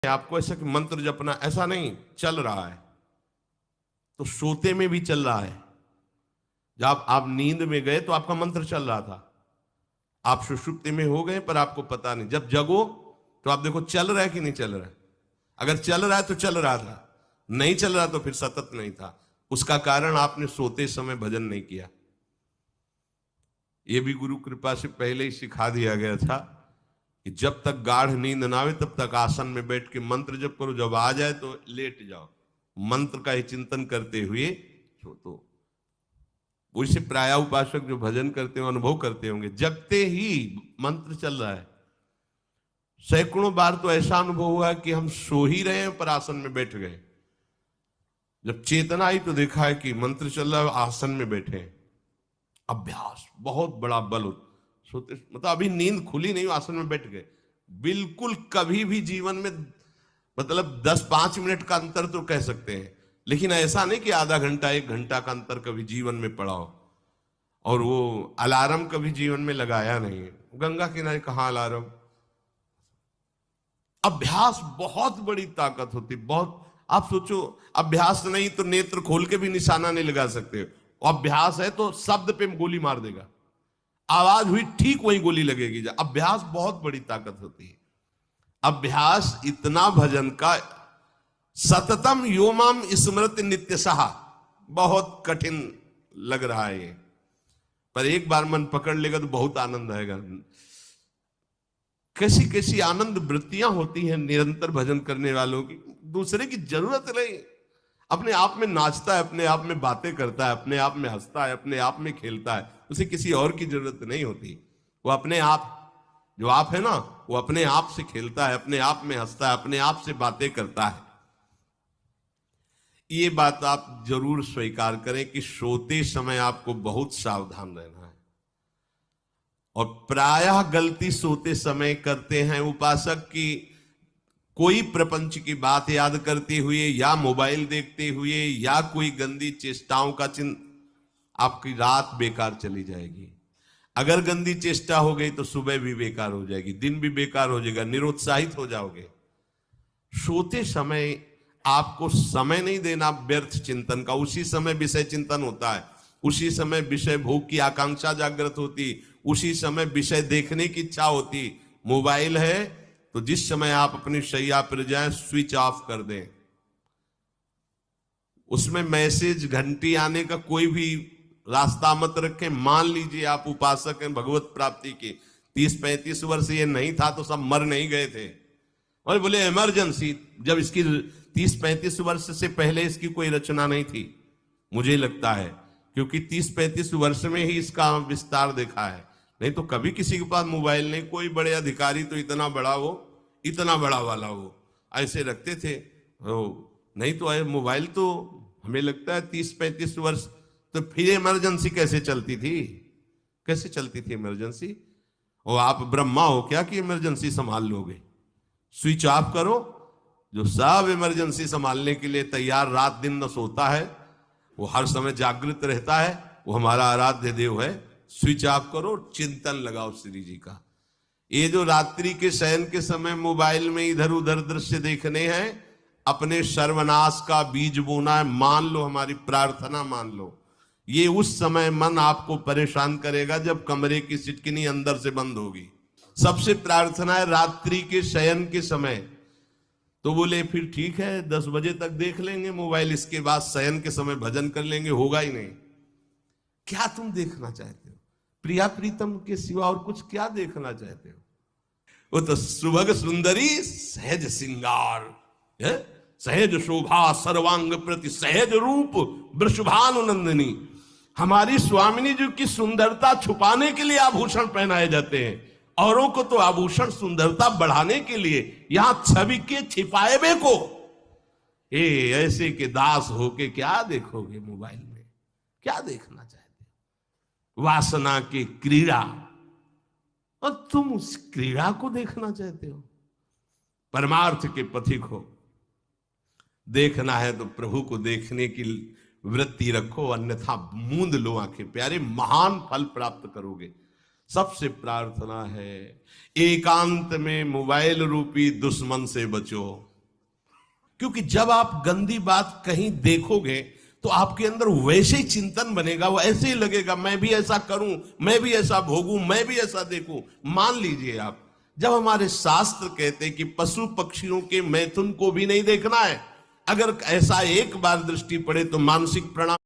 आपको ऐसा कि मंत्र जपना, ऐसा नहीं, चल रहा है तो सोते में भी चल रहा है। जब आप नींद में गए तो आपका मंत्र चल रहा था, आप सुषुप्ति में हो गए पर आपको पता नहीं। जब जगो तो आप देखो चल रहा है कि नहीं चल रहा है। अगर चल रहा है तो चल रहा था, नहीं चल रहा तो फिर सतत नहीं था। उसका कारण आपने सोते समय भजन नहीं किया। यह भी गुरु कृपा से पहले ही सिखा दिया गया था कि जब तक गाढ़ नींद ना आवे तब तक आसन में बैठ के मंत्र जप करो, जब आ जाए तो लेट जाओ, मंत्र का ही चिंतन करते हुए सो। तो वैसे प्राय उपासक जो भजन करते हो अनुभव करते होंगे, जगते ही मंत्र चल रहा है। सैकड़ों बार तो ऐसा अनुभव हुआ कि हम सो ही रहे हैं पर आसन में बैठ गए, जब चेतना आई तो देखा है कि मंत्र चल रहा है, आसन में बैठे हैं। अभ्यास बहुत बड़ा बल होता। सोते मतलब अभी नींद खुली नहीं, आसन में बैठ गए। बिल्कुल कभी भी जीवन में मतलब 10-5 मिनट का अंतर तो कह सकते हैं, लेकिन ऐसा नहीं कि आधा घंटा 1 घंटा का अंतर कभी जीवन में पड़ा हो। और वो अलार्म कभी जीवन में लगाया नहीं है। गंगा किनारे कहाँ अलार्म। अभ्यास बहुत बड़ी ताकत होती, बहुत। आप सोचो, अभ्यास नहीं तो नेत्र खोल के भी निशाना नहीं लगा सकते। अभ्यास है तो शब्द पे गोली मार देगा, आवाज हुई ठीक वही गोली लगेगी। अभ्यास बहुत बड़ी ताकत होती है। अभ्यास इतना भजन का सततम योमाम स्मृति नित्यसहा, बहुत कठिन लग रहा है ये, पर एक बार मन पकड़ लेगा तो बहुत आनंद आएगा। कैसी कैसी आनंद वृत्तियां होती हैं निरंतर भजन करने वालों की। दूसरे की जरूरत नहीं, अपने आप में नाचता है, अपने आप में बातें करता है, अपने आप में हंसता है, अपने आप में खेलता है। उसे किसी और की जरूरत नहीं होती। वो अपने आप, जो आप है ना, वो अपने आप से खेलता है, अपने आप में हंसता है, अपने आप से बातें करता है। ये बात आप जरूर स्वीकार करें कि सोते समय आपको बहुत सावधान रहना है। और प्रायः गलती सोते समय करते हैं उपासक की, कोई प्रपंच की बात याद करते हुए या मोबाइल देखते हुए या कोई गंदी चेष्टाओं का चिंतन, आपकी रात बेकार चली जाएगी। अगर गंदी चेष्टा हो गई तो सुबह भी बेकार हो जाएगी, दिन भी बेकार हो जाएगा, निरुत्साहित हो जाओगे। सोते समय आपको समय नहीं देना व्यर्थ चिंतन का। उसी समय विषय चिंतन होता है, उसी समय विषय भोग की आकांक्षा जागृत होती, उसी समय विषय देखने की इच्छा होती। मोबाइल है तो जिस समय आप अपनी शैया पर जाएं स्विच ऑफ कर दें। उसमें मैसेज घंटी आने का कोई भी रास्ता मत रखें। मान लीजिए आप उपासक हैं भगवत प्राप्ति के, 30-35 वर्ष ये नहीं था तो सब मर नहीं गए थे। और बोले इमरजेंसी, जब इसकी 30-35 वर्ष से पहले इसकी कोई रचना नहीं थी, मुझे लगता है, क्योंकि 30-35 वर्ष में ही इसका विस्तार देखा है। नहीं तो कभी किसी के पास मोबाइल नहीं। कोई बड़े अधिकारी तो इतना बड़ा वो, इतना बड़ा वाला वो ऐसे रखते थे। नहीं तो मोबाइल तो हमें लगता है 30-35 वर्ष। तो फिर इमरजेंसी कैसे चलती थी, कैसे चलती थी इमरजेंसी? और आप ब्रह्मा हो क्या कि इमरजेंसी संभाल लोगे? स्विच ऑफ करो। जो सब इमरजेंसी संभालने के लिए तैयार, रात दिन न सोता है, वो हर समय जागृत रहता है, वो हमारा आराध्य देव है। स्विच ऑफ करो, चिंतन लगाओ श्री जी का। ये जो रात्रि के शयन के समय मोबाइल में इधर उधर दृश्य देखने हैं, अपने सर्वनाश का बीज बोना है। मान लो, हमारी प्रार्थना मान लो, ये उस समय मन आपको परेशान करेगा जब कमरे की सिटकिनी अंदर से बंद होगी। सबसे प्रार्थना है रात्रि के शयन के समय। तो बोले फिर ठीक है 10 बजे तक देख लेंगे मोबाइल, इसके बाद शयन के समय भजन कर लेंगे। होगा ही नहीं। क्या तुम देखना चाहते हो? प्रिया प्रीतम के सिवा और कुछ क्या देखना चाहते हो? वो तो सुभग सुंदरी सहज सिंगार है, सहज शोभा सर्वांग प्रति सहज रूप वृषभानुनंदिनी। हमारी स्वामिनी जी की सुंदरता छुपाने के लिए आभूषण पहनाए जाते हैं, औरों को तो आभूषण सुंदरता बढ़ाने के लिए। यहां छवि के छिपाए बे को ऐसे के दास होके क्या देखोगे मोबाइल में? क्या देखना चाहते हो? वासना की क्रीड़ा, और तुम उस क्रीड़ा को देखना चाहते हो? परमार्थ के पथिक हो। देखना है तो प्रभु को देखने की वृत्ति रखो, अन्यथा मूंद लो आंखें। प्यारे, महान फल प्राप्त करोगे। सबसे प्रार्थना है एकांत में मोबाइल रूपी दुश्मन से बचो। क्योंकि जब आप गंदी बात कहीं देखोगे तो आपके अंदर वैसे ही चिंतन बनेगा, वो ऐसे ही लगेगा मैं भी ऐसा करूं, मैं भी ऐसा भोगूं, मैं भी ऐसा देखूं। मान लीजिए आप, जब हमारे शास्त्र कहते हैं कि पशु पक्षियों के मैथुन को भी नहीं देखना है, अगर ऐसा एक बार दृष्टि पड़े तो मानसिक प्रणाम